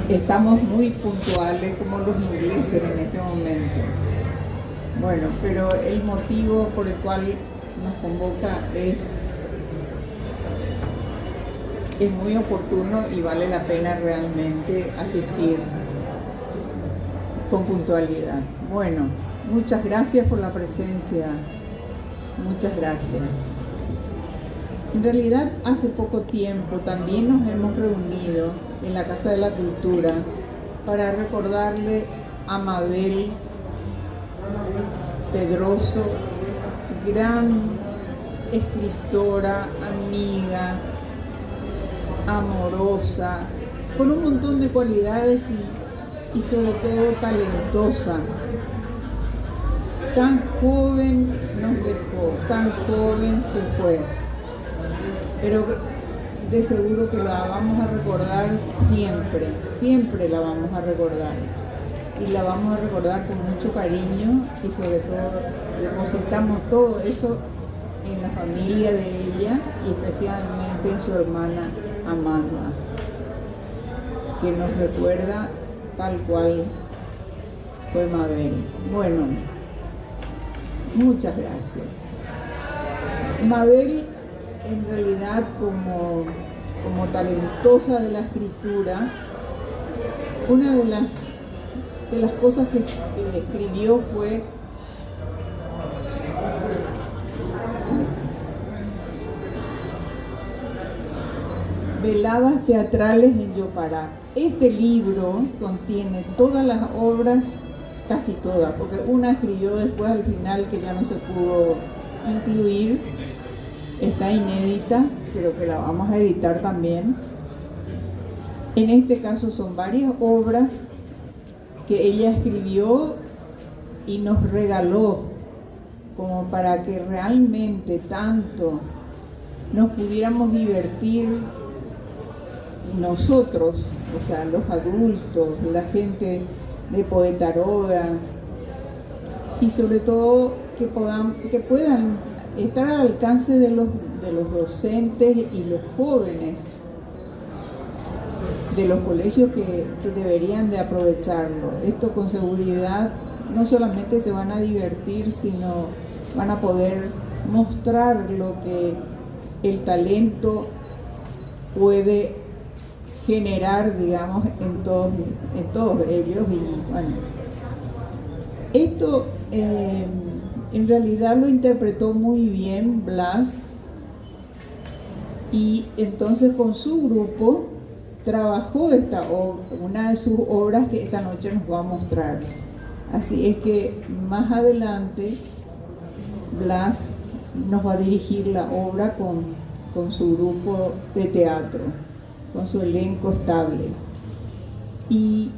Estamos muy puntuales como los ingleses en este momento. Bueno, pero el motivo por el cual nos convoca es muy oportuno y vale la pena realmente asistir con puntualidad. Bueno, muchas gracias por la presencia. Muchas gracias. En realidad, hace poco tiempo también nos hemos reunido en la Casa de la Cultura para recordarle a Mabel Pedroso, gran escritora, amiga, amorosa, con un montón de cualidades y sobre todo talentosa. Tan joven nos dejó, tan joven se fue, pero de seguro que la vamos a recordar siempre, siempre la vamos a recordar. Y la vamos a recordar con mucho cariño y sobre todo depositamos todo eso en la familia de ella y especialmente en su hermana Amanda, que nos recuerda tal cual fue Mabel. Bueno, muchas gracias. Mabel, en realidad, como talentosa de la escritura, una de las cosas que escribió fue Veladas teatrales en Yopará. Este libro contiene todas las obras, casi todas, porque una escribió después al final que ya no se pudo incluir, está inédita, pero que la vamos a editar también. En este caso son varias obras que ella escribió y nos regaló, como para que realmente tanto nos pudiéramos divertir nosotros, o sea, los adultos, la gente de Poetaroga, y sobre todo que puedan estar al alcance de los docentes y los jóvenes de los colegios que deberían de aprovecharlo. Esto con seguridad no solamente se van a divertir, sino van a poder mostrar lo que el talento puede generar, digamos, en todos ellos. Y bueno, esto en realidad lo interpretó muy bien Blas, y entonces con su grupo trabajó una de sus obras que esta noche nos va a mostrar. Así es que más adelante Blas nos va a dirigir la obra con su grupo de teatro, con su elenco estable. Y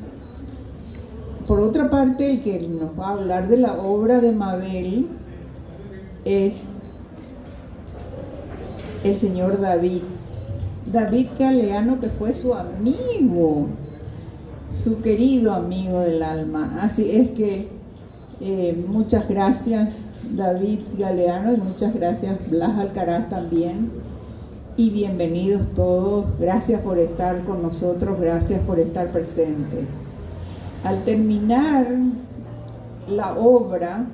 por otra parte, el que nos va a hablar de la obra de Mabel es el señor David Galeano, que fue su amigo, su querido amigo del alma. Así es que muchas gracias, David Galeano, y muchas gracias, Blas Alcaraz, también. Y bienvenidos todos, gracias por estar con nosotros, gracias por estar presentes. Al terminar la obra,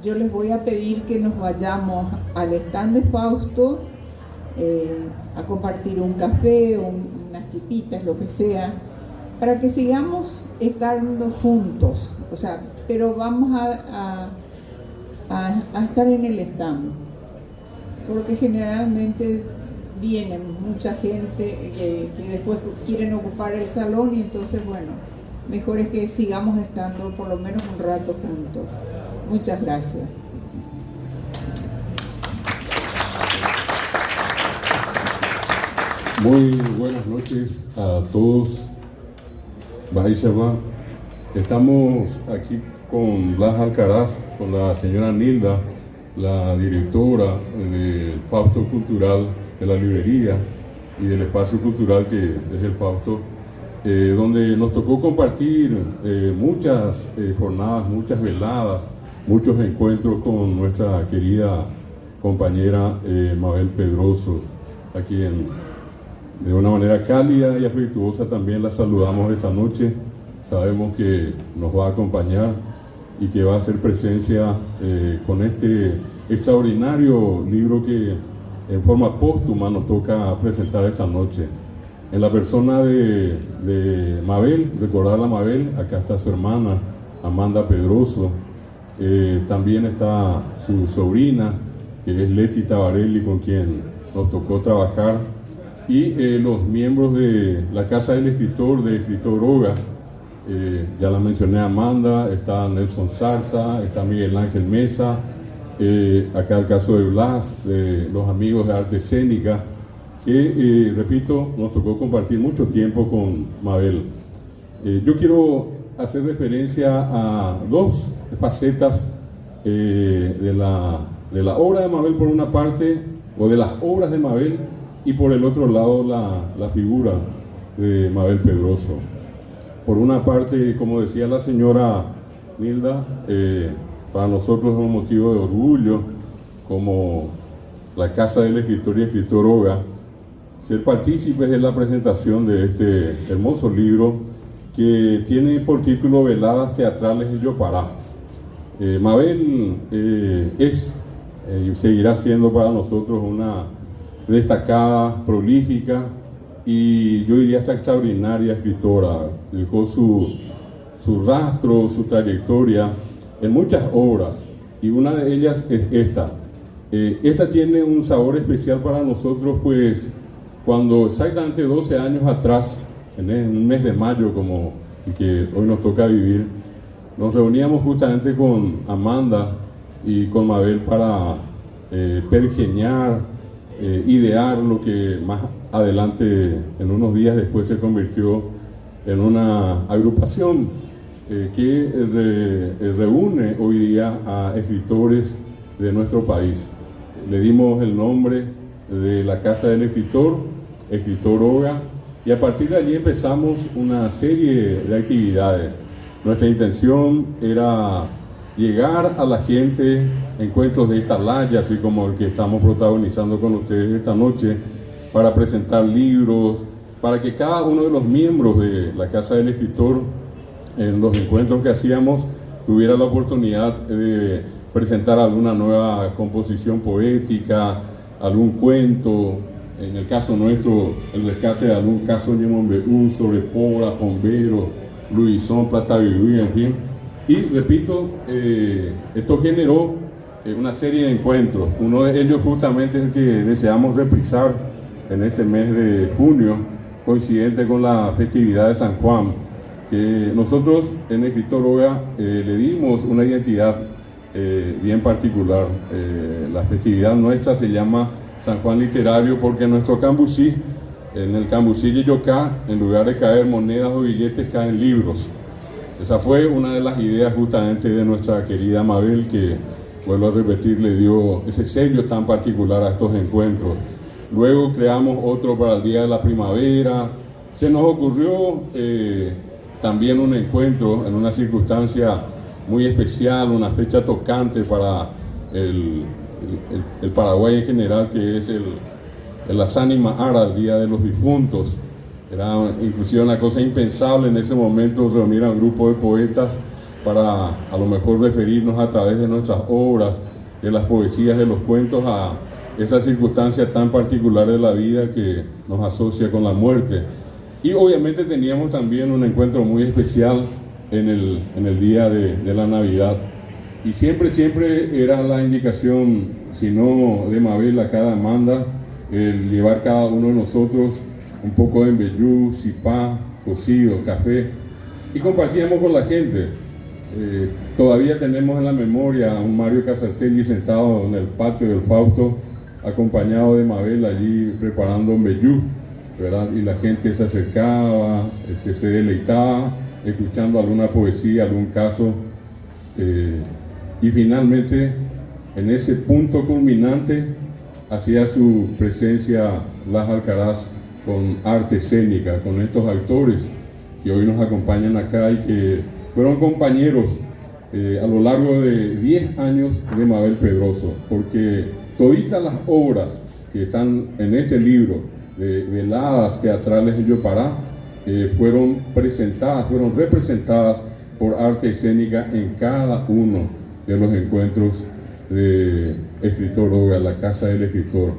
yo les voy a pedir que nos vayamos al stand de Fausto a compartir un café, unas chipitas, lo que sea, para que sigamos estando juntos, o sea, pero vamos a estar en el stand, porque generalmente vienen mucha gente que después quieren ocupar el salón, y entonces, bueno, mejor es que sigamos estando por lo menos un rato juntos. Muchas gracias. Muy buenas noches a todos. Bajísima. Estamos aquí con Blas Alcaraz, con la señora Nilda, la directora del Fausto Cultural, de la librería y del espacio cultural que es el Fausto, donde nos tocó compartir muchas jornadas, muchas veladas, muchos encuentros con nuestra querida compañera Mabel Pedroso, a quien de una manera cálida y afectuosa también la saludamos esta noche. Sabemos que nos va a acompañar y que va a hacer presencia con este extraordinario libro que en forma póstuma nos toca presentar esta noche. En la persona de Mabel, recordar a Mabel, acá está su hermana Amanda Pedroso, también está su sobrina, que es Leti Tabarelli, con quien nos tocó trabajar, y los miembros de la Casa del Escritor, de Escritor Oga. Ya la mencioné, Amanda, está Nelson Zarza, está Miguel Ángel Mesa, acá el caso de Blas, de los amigos de Arte Escénica, que, repito, nos tocó compartir mucho tiempo con Mabel. Yo quiero hacer referencia a dos facetas de la obra de Mabel por una parte, o de las obras de Mabel, y por el otro lado la figura de Mabel Pedroso. Por una parte, como decía la señora Nilda, para nosotros es un motivo de orgullo, como la Casa del Escritor y Escritor Oga, ser partícipes de la presentación de este hermoso libro que tiene por título Veladas Teatrales en Yopará. Mabel es y seguirá siendo para nosotros una destacada, prolífica y yo diría hasta extraordinaria escritora. Dejó su rastro, su trayectoria en muchas obras, y una de ellas es esta. Esta tiene un sabor especial para nosotros, pues cuando exactamente 12 años atrás, en un mes de mayo como el que hoy nos toca vivir, nos reuníamos justamente con Amanda y con Mabel para pergeñar, idear lo que más adelante, en unos días después, se convirtió en una agrupación que reúne hoy día a escritores de nuestro país. Le dimos el nombre de la Casa del Escritor, Escritor Oga, y a partir de allí empezamos una serie de actividades. Nuestra intención era llegar a la gente, encuentros de esta laya, así como el que estamos protagonizando con ustedes esta noche, para presentar libros, para que cada uno de los miembros de la Casa del Escritor, en los encuentros que hacíamos, tuviera la oportunidad de presentar alguna nueva composición poética, algún cuento, en el caso nuestro, el rescate de algún caso Ñemombeú, sobre Pora, Pombero, Luisón, Plata Viví, en fin. Y repito, esto generó una serie de encuentros. Uno de ellos justamente es el que deseamos reprisar en este mes de junio, coincidente con la festividad de San Juan, que nosotros en Escritor Oga le dimos una identidad bien particular. La festividad nuestra se llama San Juan Literario porque nuestro cambusí, en el cambusí de Yocá, en lugar de caer monedas o billetes, caen libros. Esa fue una de las ideas justamente de nuestra querida Mabel, que, vuelvo a repetir, le dio ese sello tan particular a estos encuentros. Luego creamos otro para el Día de la Primavera. Se nos ocurrió también un encuentro en una circunstancia muy especial, una fecha tocante para el Paraguay en general, que es el Asánima Ara, el Día de los Difuntos. Era inclusive una cosa impensable en ese momento reunir a un grupo de poetas para a lo mejor referirnos a través de nuestras obras, de las poesías, de los cuentos, a esa circunstancia tan particular de la vida que nos asocia con la muerte. Y obviamente teníamos también un encuentro muy especial en el día de la Navidad. Y siempre era la indicación, si no de Mabel, a cada Amanda, el llevar cada uno de nosotros un poco de embellú, cipá, cocido, café, y compartíamos con la gente. Todavía tenemos en la memoria a un Mario Casartelli sentado en el patio del Fausto, acompañado de Mabel allí preparando embellú, ¿verdad? Y la gente se acercaba, se deleitaba, escuchando alguna poesía, algún caso, y finalmente, en ese punto culminante, hacía su presencia Blas Alcaraz con Arte Escénica, con estos actores que hoy nos acompañan acá y que fueron compañeros a lo largo de 10 años de Mabel Pedroso, porque toditas las obras que están en este libro veladas teatrales en Yopará fueron representadas por arte escénica en cada uno de los encuentros de Escritor Oga, la Casa del Escritor.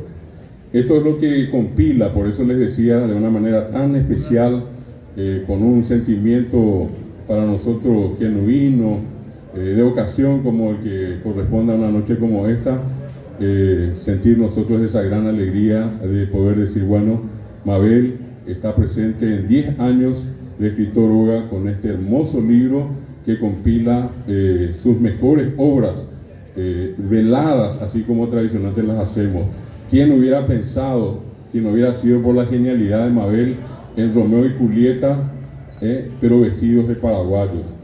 Esto es lo que compila, por eso les decía, de una manera tan especial, con un sentimiento para nosotros genuino, de ocasión como el que corresponde a una noche como esta, sentir nosotros esa gran alegría de poder decir, bueno, Mabel está presente en 10 años de Escritor Oga con este hermoso libro que compila sus mejores obras, veladas, así como tradicionalmente las hacemos. ¿Quién hubiera pensado, si no hubiera sido por la genialidad de Mabel, en Romeo y Julieta, pero vestidos de paraguayos,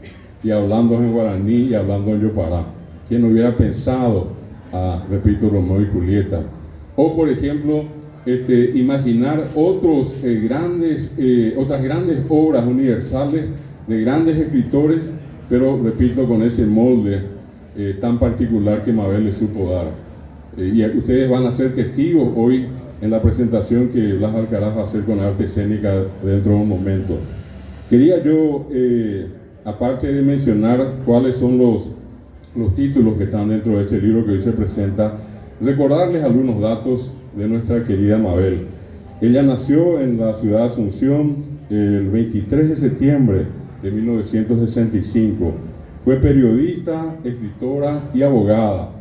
y hablando en guaraní y hablando en Yopará? ¿Quién hubiera pensado, repito, Romeo y Julieta? O, por ejemplo, imaginar otras grandes obras universales de grandes escritores, pero, repito, con ese molde tan particular que Mabel le supo dar. Y ustedes van a ser testigos hoy en la presentación que Blas Alcaraz va a hacer con arte escénica dentro de un momento. Quería yo, aparte de mencionar cuáles son los títulos que están dentro de este libro que hoy se presenta, recordarles algunos datos de nuestra querida Mabel. Ella nació en la ciudad de Asunción el 23 de septiembre de 1965. Fue periodista, escritora y abogada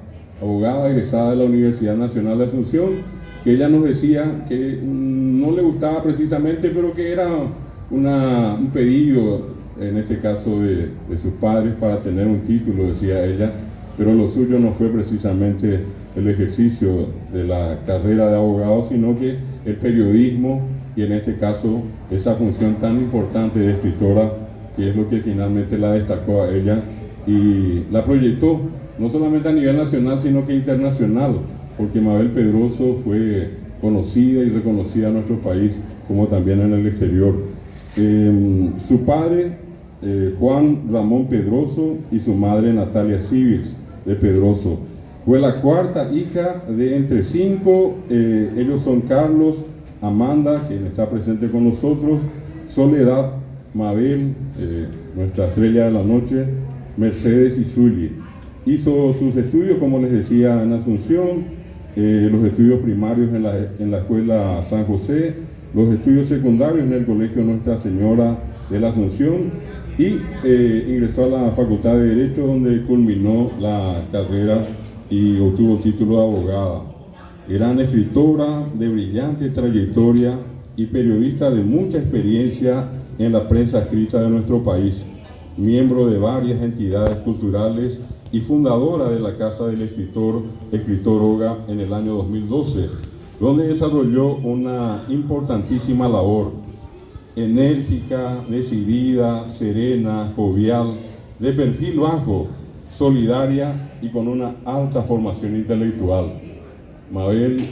egresada de la Universidad Nacional de Asunción, que ella nos decía que no le gustaba precisamente, pero que era un pedido, en este caso de sus padres, para tener un título, decía ella, pero lo suyo no fue precisamente el ejercicio de la carrera de abogado, sino que el periodismo y en este caso esa función tan importante de escritora, que es lo que finalmente la destacó a ella y la proyectó no solamente a nivel nacional, sino que internacional, porque Mabel Pedroso fue conocida y reconocida en nuestro país, como también en el exterior. Su padre, Juan Ramón Pedroso, y su madre, Natalia Civils de Pedroso. Fue la cuarta hija de entre 5, ellos son Carlos, Amanda, quien está presente con nosotros, Soledad, Mabel, nuestra estrella de la noche, Mercedes y Zully. Hizo sus estudios, como les decía, en Asunción, los estudios primarios en la Escuela San José, los estudios secundarios en el Colegio Nuestra Señora de la Asunción y ingresó a la Facultad de Derecho, donde culminó la carrera y obtuvo título de abogada. Gran escritora de brillante trayectoria y periodista de mucha experiencia en la prensa escrita de nuestro país, miembro de varias entidades culturales y fundadora de la Casa del Escritor Oga en el año 2012, donde desarrolló una importantísima labor, enérgica, decidida, serena, jovial, de perfil bajo, solidaria y con una alta formación intelectual. Mabel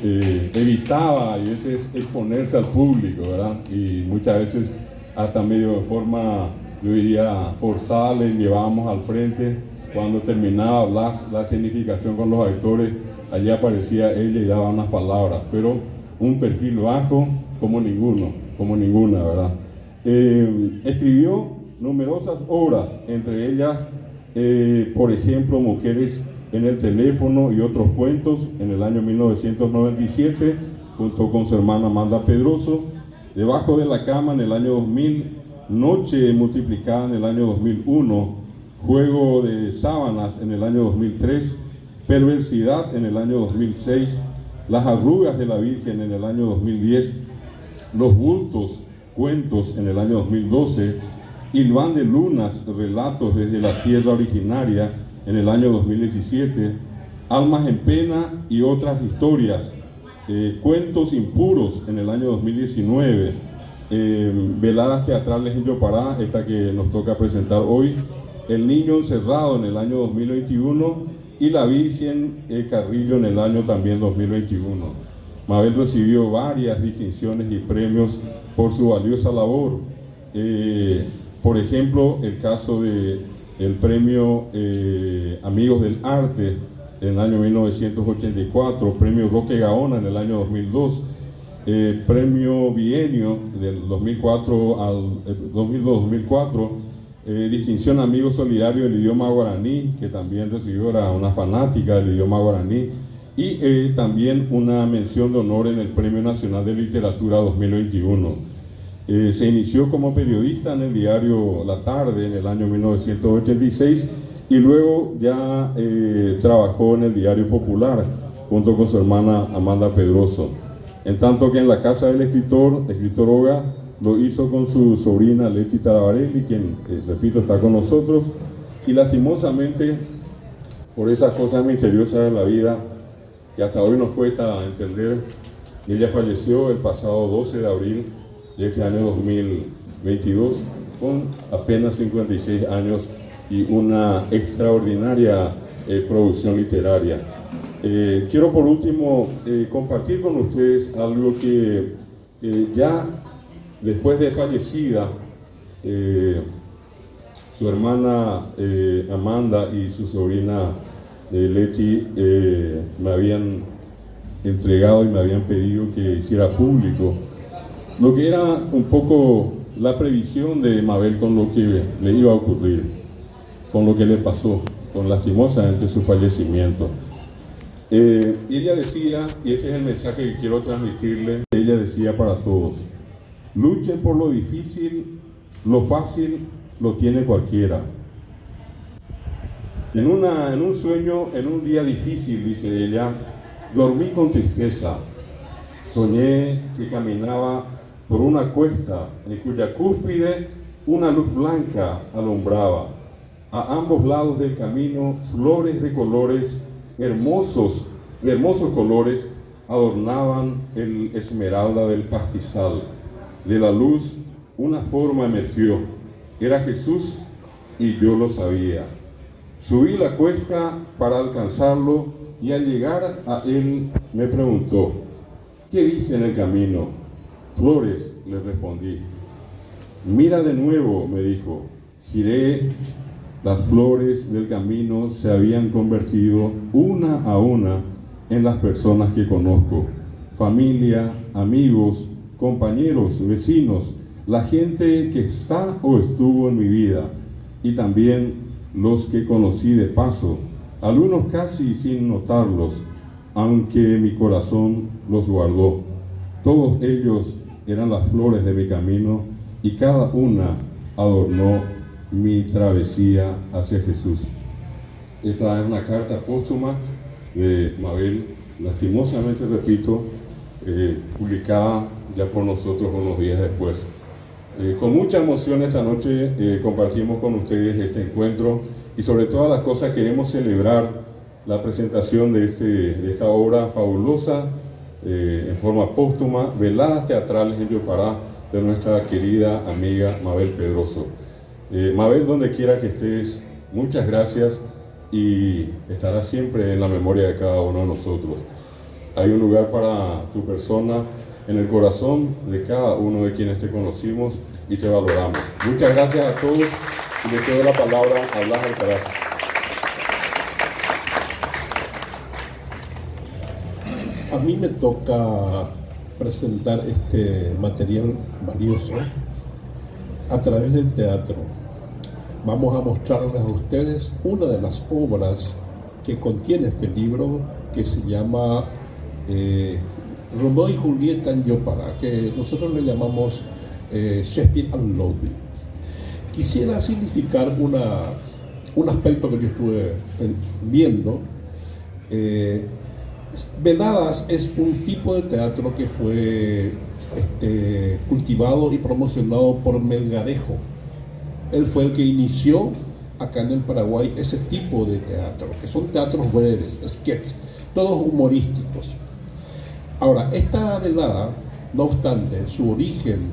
evitaba a veces exponerse al público, ¿verdad? Y muchas veces hasta medio de forma, yo diría, forzada le llevábamos al frente. Cuando terminaba la escenificación con los actores, allí aparecía ella y daba unas palabras, pero un perfil bajo como ninguna, ¿verdad? Escribió numerosas obras, entre ellas, por ejemplo, Mujeres en el teléfono y otros cuentos en el año 1997, junto con su hermana Amanda Pedroso, Debajo de la cama en el año 2000, Noche multiplicada en el año 2001, Juego de sábanas en el año 2003, Perversidad en el año 2006, Las arrugas de la Virgen en el año 2010, Los bultos, cuentos en el año 2012, Hilván de lunas, relatos desde la tierra originaria en el año 2017, Almas en pena y otras historias, Cuentos impuros en el año 2019, Veladas teatrales en Yopará, esta que nos toca presentar hoy, El niño encerrado en el año 2021 y La Virgen Carrillo en el año también 2021. Mabel recibió varias distinciones y premios por su valiosa labor. Por ejemplo, el caso del premio Amigos del Arte en el año 1984, premio Roque Gaona en el año 2002, premio bienio del 2004 al 2002-2004, distinción amigo solidario del idioma guaraní, que también recibió, era una fanática del idioma guaraní, y también una mención de honor en el Premio Nacional de Literatura 2021. Se inició como periodista en el diario La Tarde en el año 1986 y luego ya trabajó en el Diario Popular junto con su hermana Amanda Pedroso. En tanto que en la casa del escritor Oga, lo hizo con su sobrina Leti Tarabarelli, quien, repito, está con nosotros, y lastimosamente, por esas cosas misteriosas de la vida, que hasta hoy nos cuesta entender, ella falleció el pasado 12 de abril de este año 2022, con apenas 56 años y una extraordinaria producción literaria. Quiero por último compartir con ustedes algo que ya después de fallecida, su hermana Amanda y su sobrina Leti me habían entregado y me habían pedido que hiciera público lo que era un poco la previsión de Mabel con lo que le iba a ocurrir, con lo que le pasó, con lastimosamente su fallecimiento. Y ella decía, y este es el mensaje que quiero transmitirle, ella decía para todos: luchen por lo difícil, lo fácil lo tiene cualquiera. En un sueño, en un día difícil, dice ella, dormí con tristeza. Soñé que caminaba por una cuesta en cuya cúspide una luz blanca alumbraba. A ambos lados del camino, flores de colores de hermosos colores adornaban el esmeralda del pastizal. De la luz una forma emergió. Era Jesús y yo lo sabía. Subí la cuesta para alcanzarlo y al llegar a él me preguntó: ¿qué viste en el camino? Flores, le respondí. Mira de nuevo, me dijo. Giré. Las flores del camino se habían convertido una a una en las personas que conozco. Familia, amigos, compañeros, vecinos, la gente que está o estuvo en mi vida, y también los que conocí de paso, algunos casi sin notarlos, aunque mi corazón los guardó. Todos ellos eran las flores de mi camino y cada una adornó mi travesía hacia Jesús. Esta es una carta póstuma de Mabel, lastimosamente, repito, publicada ya por nosotros unos días después. Con mucha emoción esta noche compartimos con ustedes este encuentro y sobre todas las cosas queremos celebrar la presentación de esta obra fabulosa en forma póstuma, Veladas Teatrales en Yopará, de nuestra querida amiga Mabel Pedroso. Mabel, donde quiera que estés, muchas gracias y estará siempre en la memoria de cada uno de nosotros. Hay un lugar para tu persona en el corazón de cada uno de quienes te conocimos y te valoramos. Muchas gracias a todos y le cedo la palabra a Blas Alcaraz. A mí me toca presentar este material valioso a través del teatro. Vamos a mostrarles a ustedes una de las obras que contiene este libro, que se llama Romeo y Julieta en Yopará, que nosotros le llamamos Shakespeare Unloaded. Quisiera significar un aspecto que yo estuve viendo. Veladas es un tipo de teatro que fue cultivado y promocionado por Melgarejo. Él fue el que inició acá en el Paraguay ese tipo de teatro, que son teatros breves, sketches, todos humorísticos. Ahora, esta velada, no obstante, su origen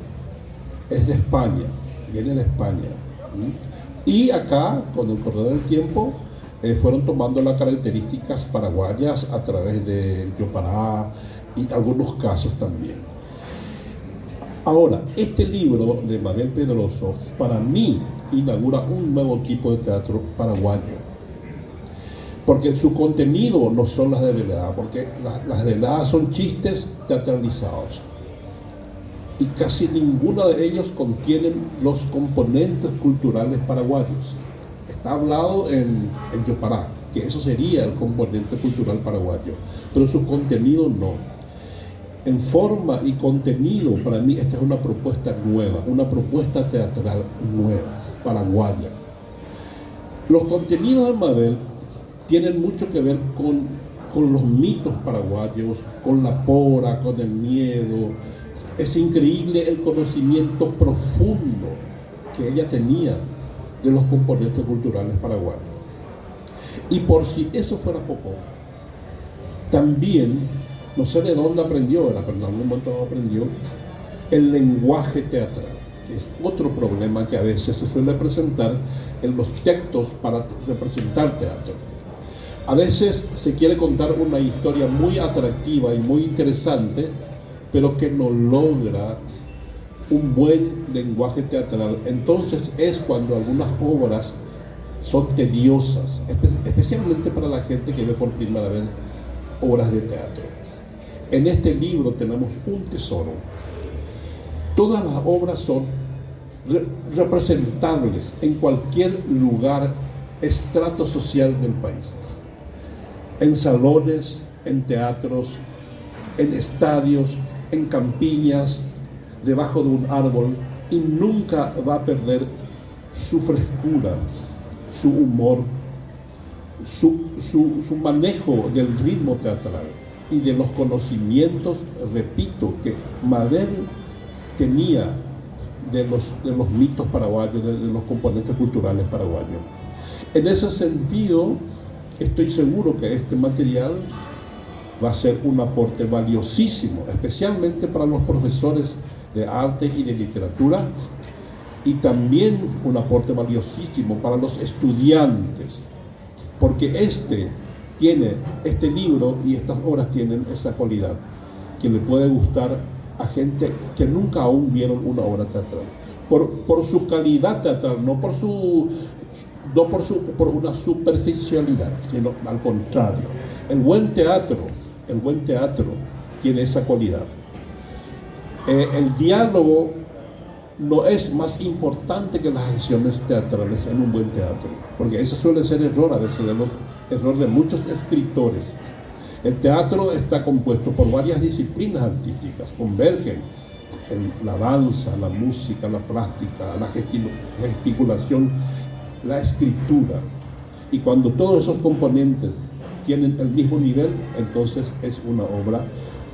es de España, viene de España. Y acá, con el correr del tiempo, fueron tomando las características paraguayas a través del Yopará y algunos casos también. Ahora, este libro de Mabel Pedroso, para mí, inaugura un nuevo tipo de teatro paraguayo. Porque su contenido no son las de velada, porque las de velada son chistes teatralizados. y casi ninguna de ellos contienen los componentes culturales paraguayos. Está hablado en Yopará, que eso sería el componente cultural paraguayo, pero su contenido no. En forma y contenido, para mí esta es una propuesta nueva, una propuesta teatral nueva, paraguaya. Los contenidos de Mabel tienen mucho que ver con los mitos paraguayos, con la pora, con el miedo. Es increíble el conocimiento profundo que ella tenía de los componentes culturales paraguayos. Y por si eso fuera poco, también, no sé de dónde aprendió, pero en algún momento aprendió el lenguaje teatral, que es otro problema que a veces se suele presentar en los textos para representar teatro. A veces se quiere contar una historia muy atractiva y muy interesante, pero que no logra un buen lenguaje teatral. Entonces es cuando algunas obras son tediosas, especialmente para la gente que ve por primera vez obras de teatro. En este libro tenemos un tesoro. Todas las obras son representables en cualquier lugar, estrato social del país. En salones, en teatros, en estadios, en campiñas, debajo de un árbol, y nunca va a perder su frescura, su humor, su manejo del ritmo teatral y de los conocimientos, repito, que Mabel tenía de los mitos paraguayos, de los componentes culturales paraguayos. En ese sentido, estoy seguro que este material va a ser un aporte valiosísimo, especialmente para los profesores de arte y de literatura, y también un aporte valiosísimo para los estudiantes, porque este libro y estas obras tienen esa cualidad que le puede gustar a gente que nunca aún vieron una obra teatral, por su calidad teatral, no por una superficialidad, sino al contrario. El buen teatro tiene esa cualidad. El diálogo no es más importante que las acciones teatrales en un buen teatro, porque ese suele ser error a veces, error de muchos escritores. El teatro está compuesto por varias disciplinas artísticas, convergen en la danza, la música, la plástica, la gesticulación, la escritura, y cuando todos esos componentes tienen el mismo nivel, entonces es una obra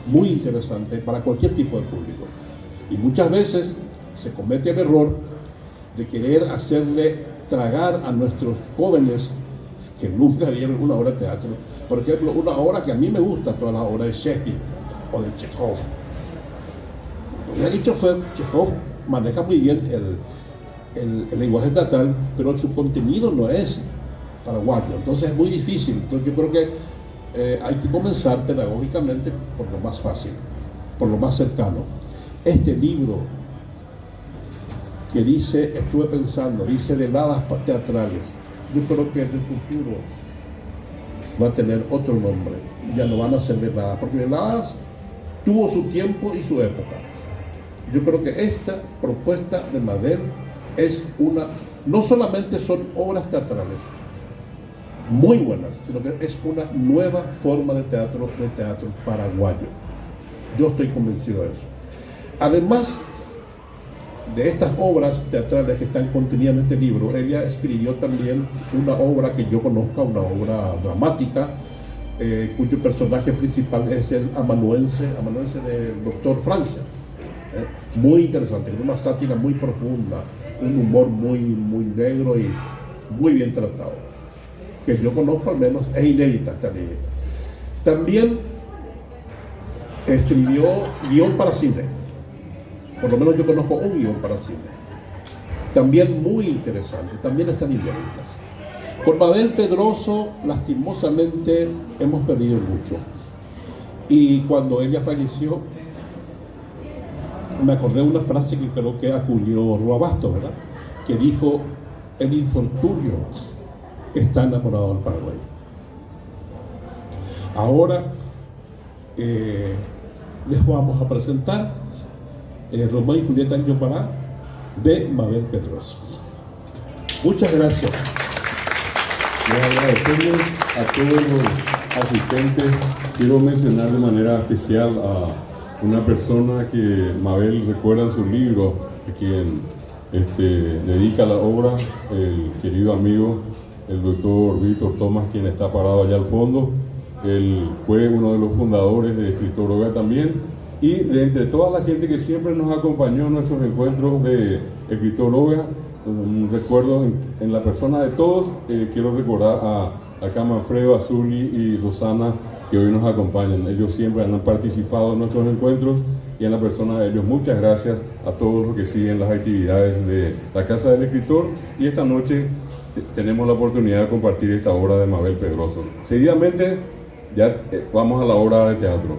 muy interesante para cualquier tipo de público. Y muchas veces se comete el error de querer hacerle tragar a nuestros jóvenes que nunca vieron una obra de teatro, por ejemplo, una obra que a mí me gusta, toda la obra de Shakespeare o de Chekhov. Lo que ha dicho fue, Chekhov maneja muy bien el lenguaje teatral, pero su contenido no es paraguayo, entonces es muy difícil. Entonces yo creo que hay que comenzar pedagógicamente por lo más fácil, por lo más cercano. Este libro que dice, estuve pensando, dice veladas teatrales, yo creo que en el futuro va a tener otro nombre, ya no van a ser veladas, porque veladas tuvo su tiempo y su época. Yo creo que esta propuesta de Mabel es no solamente son obras teatrales muy buenas, sino que es una nueva forma de teatro paraguayo. Yo estoy convencido de eso. Además de estas obras teatrales que están contenidas en este libro, ella escribió también una obra que yo conozca, una obra dramática, cuyo personaje principal es el amanuense del doctor Francia. Muy interesante, con una sátira muy profunda, un humor muy negro y muy bien tratado, que yo conozco, al menos es inédita esta inédita. También escribió guión para cine, por lo menos yo conozco un guión para cine, también muy interesante, también están inéditas. Por Mabel Pedroso, lastimosamente, hemos perdido mucho, y cuando ella falleció, me acordé de una frase que creo que acuñó Rua Bastos, ¿verdad? Que dijo, el infortunio está enamorado del Paraguay. Ahora les vamos a presentar Romeo y Julieta en Yopara de Mabel Pedroso. Muchas gracias. Les agradecemos a todos los asistentes. Quiero mencionar de manera especial a una persona que Mabel recuerda en su libro, a quien dedica la obra, el querido amigo, el doctor Víctor Tomás, quien está parado allá al fondo. Él fue uno de los fundadores de Escritoróga también, y de entre toda la gente que siempre nos acompañó en nuestros encuentros de Escritoróga, un recuerdo en la persona de todos. Quiero recordar a Manfredo, a Zuli y Rosana, que hoy nos acompañan. Ellos siempre han participado en nuestros encuentros, y en la persona de ellos, muchas gracias a todos los que siguen las actividades de la Casa del Escritor, y esta noche tenemos la oportunidad de compartir esta obra de Mabel Pedroso. Seguidamente ya vamos a la obra de teatro.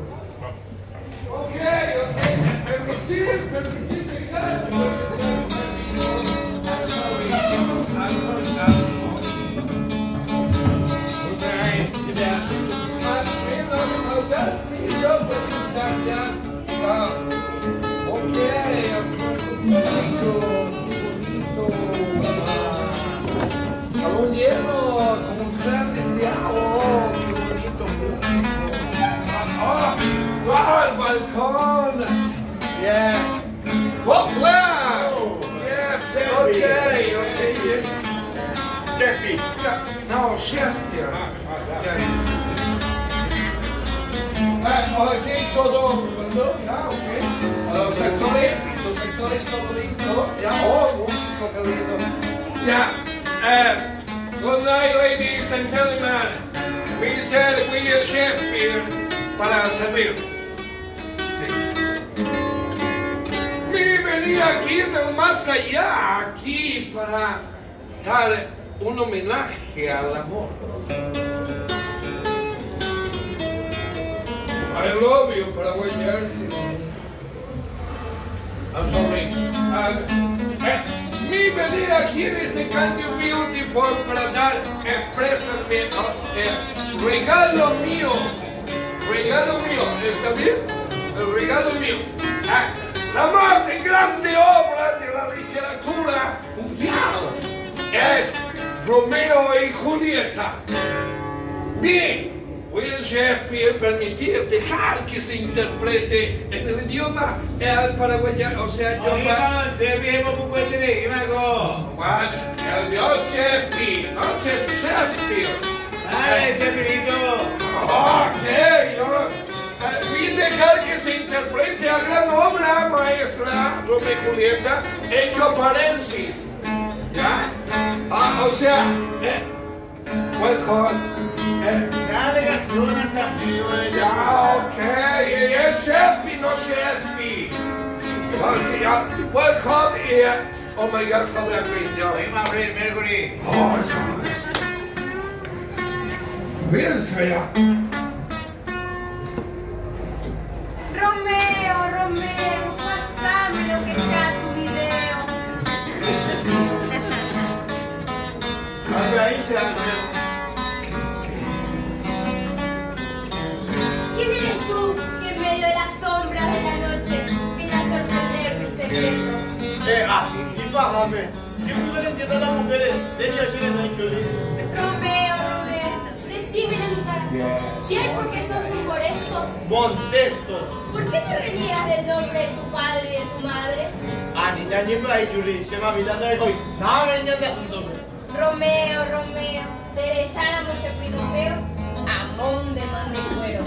Wow, balcón! Yes. Oh, wow! Yes, okay. Shakespeare. No, Shakespeare. Ok, todo, ya, ok. Los sectores, todo listo. Ya, músico, qué lindo. Ya, good night, ladies and gentlemen. We said William Shakespeare para servir. Mi venía aquí del más allá, aquí para dar un homenaje al amor. I love you, Paraguay Jersey. I'm sorry. Mi venir aquí en este Candio Beautiful para dar expresamente regalo mío, ¿está bien? El regalo mío. La más grande obra de la literatura mundial es Romeo y Julieta. Bien. William Shakespeare permitir dejar que se interprete en el idioma paraguayo, o sea, yo Shakespeare, no Shakespeare. ¡Dale, Chespirito! Ok, y dejar que se interprete a gran obra maestra Romeo y Julieta en Yoparensis. ¿Ya? O sea, welcome. Dale gastonas, amigo de ella. Ok, es Shakespeare, no Shakespeare. Welcome here. Oh my God, so that great job. Soy Mabel Mercury. Oh, sorry. Bien, sea. Romeo, pasame lo que sea tu video. Ahí se ¿Quién eres tú que en medio de las sombras de la noche viene a sorprender mi secreto? así, y bájame. Si tú entiendes a las mujeres, de hecho, yo no hay chulín. Romeo, decime en mi cara. Si es porque sos un moresco, Montesco. ¿por qué te reniegas del nombre de tu padre y de tu madre? Niña, ni me hay chulín. Se me ha mirado de hoy. No, me entiendes asunto. Romeo, te llamo Primoseo, amón de man de cuero.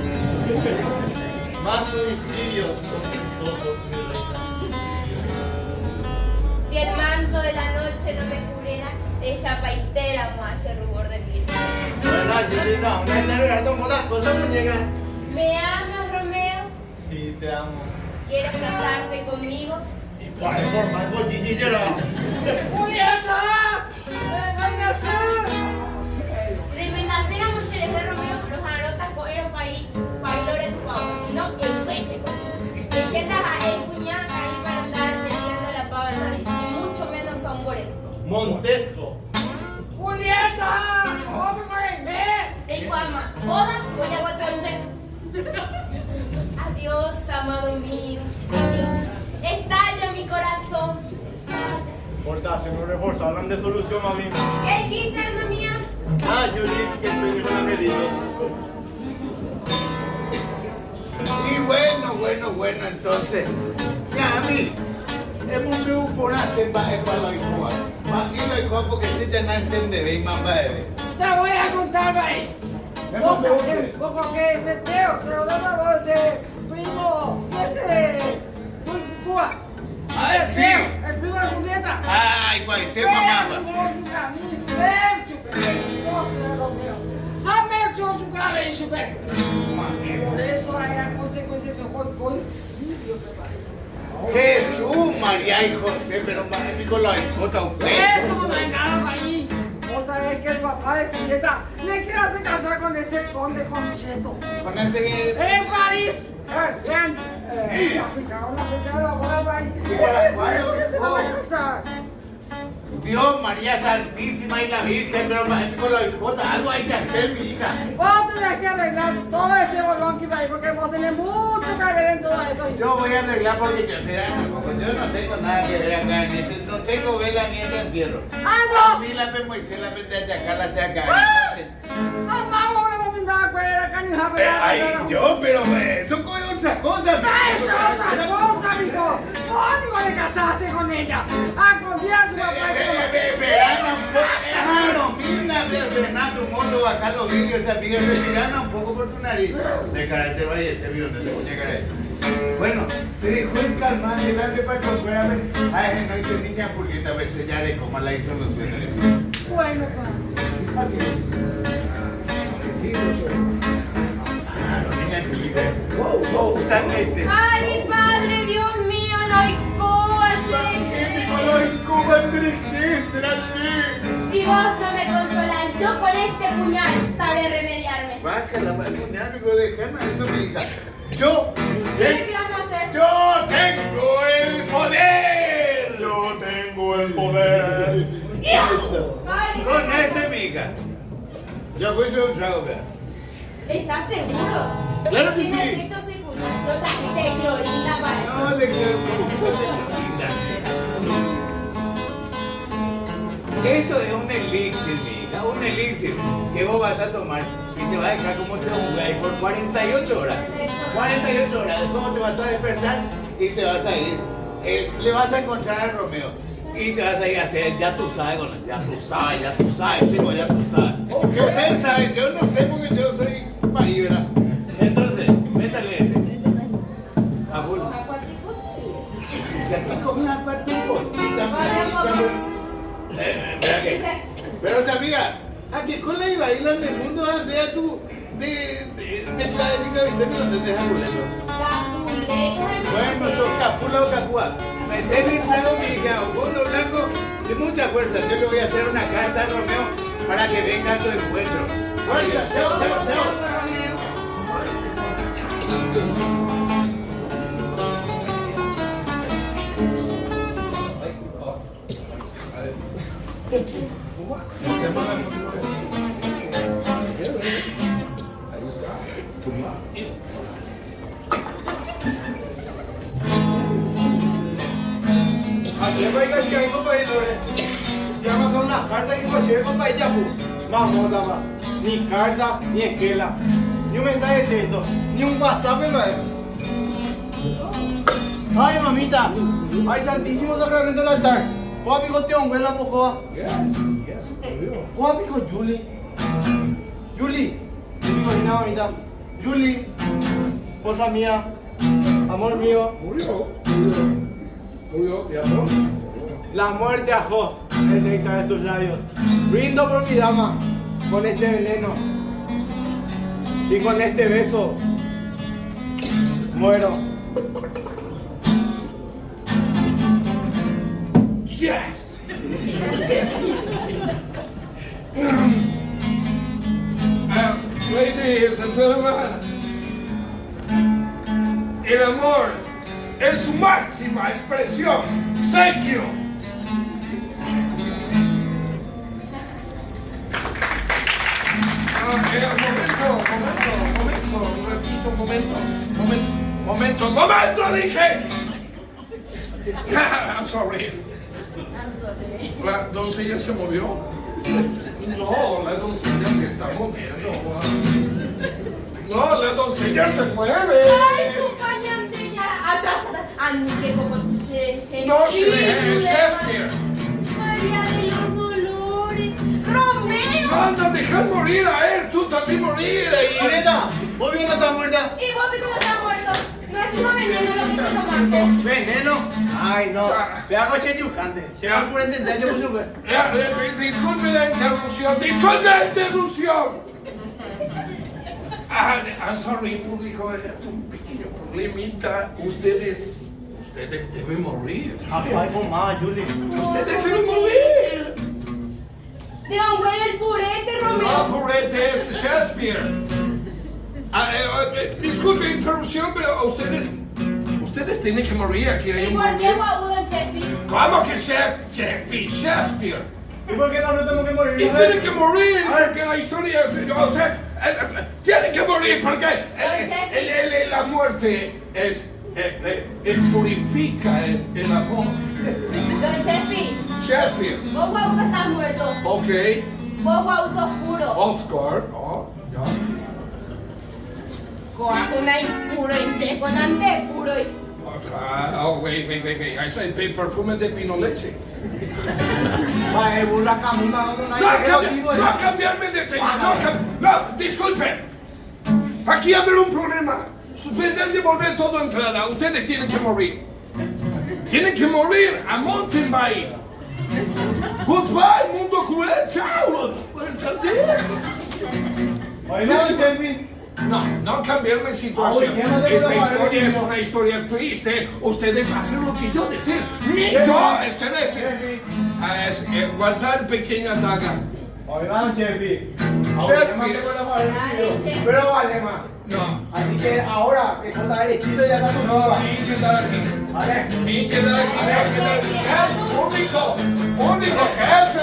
Más suicidios son tus ojos, mi reina. Si el manto de la noche no me cubriera, ella paitera moalle rubor de vir. No, me están mirando como las cosas, muñeca. ¿Me amas, Romeo? Sí, te amo. ¿Quieres casarte conmigo? Y por formar con Gigi lloraba. ¡Julieta! De Mendacera, mujeres de Romeo, los anotas con el país, bailore tu pavo, sino el cuello. Leyendas a el cuñaca ahí para andar teniendo la pava en nadie, y mucho menos a un moresco. Montesco. ¡Julieta! Te iguama, boda, voy a guatar. Adiós, amado mío. Adiós. Estalla mi corazón. Estalla. Porta, se me refuerza, hablan de solución, mami. ¿Qué dijiste, alma mía? Ah, yo dije que sueño con Angelito. Y bueno, entonces. Ya, a mí. Hemos visto por una semana para la Icoa. Aquí la Icoa porque si ya no entiende, y mamá bebé. Te voy a contar, ahí. Como que ese Teo, te lo doy a vos, ese primo, ese Cuba. Ah, El sí. Teo, el primo de Julieta. Ay, Guaité, mamá. Por eso hay a consecuencia de coincidio, Jesús, María y José, pero más con la Icota usted. eso no hay nada ahí. Vos sabés que el papá de Julieta le quiere hacer casar con ese conde Concheto. Con ese. En París. Ya fijaron la fecha de la boda para ahí. ¿Por qué se van a casar? Dios, María Santísima y la Virgen, pero más con la Icota, algo hay que hacer, mi hija. Vos tenés que arreglar todo ese bolón que va ahí porque vos tenés mucho que ver en todo esto. Yo voy a arreglar porque yo no tengo nada que ver acá en este, no tengo vela ni en el entierro. ¡Ah, no! A mí la Moisés la pendeja de acá la se acá. Vamos, ahora vamos a pintar la caña. Ay, yo, pero eso con otras cosas. ¡Eso es otra cosa, mijo! Vos igual le casaste con ella. A confiar en su papá. Verana un poco, mira, Fernando, un mondo acá los vídeos, esa amiga, verana un poco por tu nariz. De carácter, vaya, este vio donde te ponía carácter. Bueno, te dejo en calma, adelante para que fuera a ver. Ay, no hice niña porque a veces ya le coma la solución. Bueno, pa. Wow, tan este. Ay, padre, Dios mío, la Icoa, ¿Cómo enriquecer a ti? si vos no me consolas, yo con este puñal sabré remediarme. Vaca, la puñal, amigo, déjame eso, mi hija. Yo, ¿Qué vamos a hacer? yo tengo el poder. Yo tengo el poder. Ay, Con este, mi hija. Yo voy a hacer un trago, vea. ¿Estás seguro? Claro que ¿Tienes sí. efecto secundario? Yo trajiste clorina para eso. No le quiero un poquito de linda. Esto es un elixir, mi hija, un elixir que vos vas a tomar y te va a dejar como te ahí por 48 horas. 48 horas, ¿cómo te vas a despertar? Y te vas a ir, le vas a encontrar a Romeo y te vas a ir a hacer, ya tú sabes, chico, ya tú sabes. Que ustedes saben, yo no sé porque yo soy país, ¿verdad? Entonces, métale este. A full. Se aplicó una parte pero sabía, ¿a qué con la iba a ir en el mundo de a tu de la ética de donde te deja ruleto? Bueno, tú capula o capua. Metele el trago, mi hija, un fondo blanco de mucha fuerza. Yo le voy a hacer una carta a Romeo para que venga a tu encuentro. Fuerza, chao, chao, chao. Una carta que cualquier compañía ya vamos a ni carta, ni esquela, ni un mensaje de texto, ni un WhatsApp en la. Ay, mamita, ay, Santísimo Sacramento del altar. ¿Cómo amigo te hombre la pocoa? ¿Cómo amigo Julie? Julie, ¿qué digo nada, mamita? Julie, esposa mía, amor mío. Murió, ¿y amor? La muerte ajó el néctar de tus labios. Brindo por mi dama con este veneno y con este beso muero. Yes. Ladies and gentlemen, el amor en su máxima expresión. Thank you. Momento, dije. I'm sorry. La doncella se movió. No, la doncella se está moviendo. No, la doncella se mueve. Ay, acompañante, ya. Atrás, atrás. Ay, qué poco tuche. No, Shakespeare. María de los Dolores. Romeo. Anda, dejar morir a él, tú también morir. Julieta, ¿vos viste que está muerta? Y vos, Pico, no está muerto. No es puro veneno lo que te tomaste. ¿Veneno? Ay, no. Vea coche dibujante. Se va por entender, yo puse Disculpe la interrupción, disculpe la interrupción. I'm sorry, público, es un pequeño problemita. Ustedes deben morir. Ay, con más, Julie. Ustedes deben morir. Te va a mover el purete, Romeo. No, purete, es Shakespeare. Disculpe la interrupción, pero ustedes tienen que morir aquí. ¿Y por qué guagudo Shakespeare? ¿Cómo que Shakespeare? ¿Y por qué no tenemos que morir? Y tienen que morir porque la historia, o sea, tienen que morir porque la muerte purifica el amor. Don Shakespeare, Shakespeare. vos guagudo estás muerto. Ok. Vos guagudo sos puro. Oscar. Oh, ya. Una puro y te con ante puro y. Oh, wait. Eso es perfume de pino leche. Vaya, burla camina, No cambiarme de tema. No, disculpen. Aquí va a haber un problema. Suspenden de volver todo a entrada. Ustedes tienen que morir. Tienen que morir a mountain bike. Goodbye, mundo cruel. Chao. ¿Entendés? Oiga, Kevin. No cambiarme situación. Esta historia es una historia triste. Ustedes hacen lo que yo deseo. Es guardar pequeña daga. Oiga, Kevin. Shakespeare. Pero vale más. No. Así que ahora que está derechito ya está No, hay que quedar aquí. Vale. Hay que quedar aquí. Público. Jefe.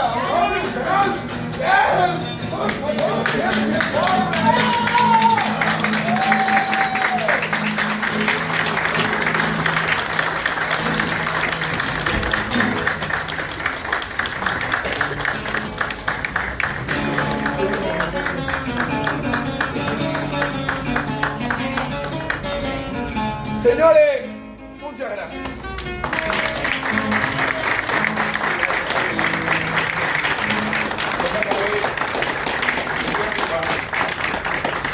Señores, muchas gracias.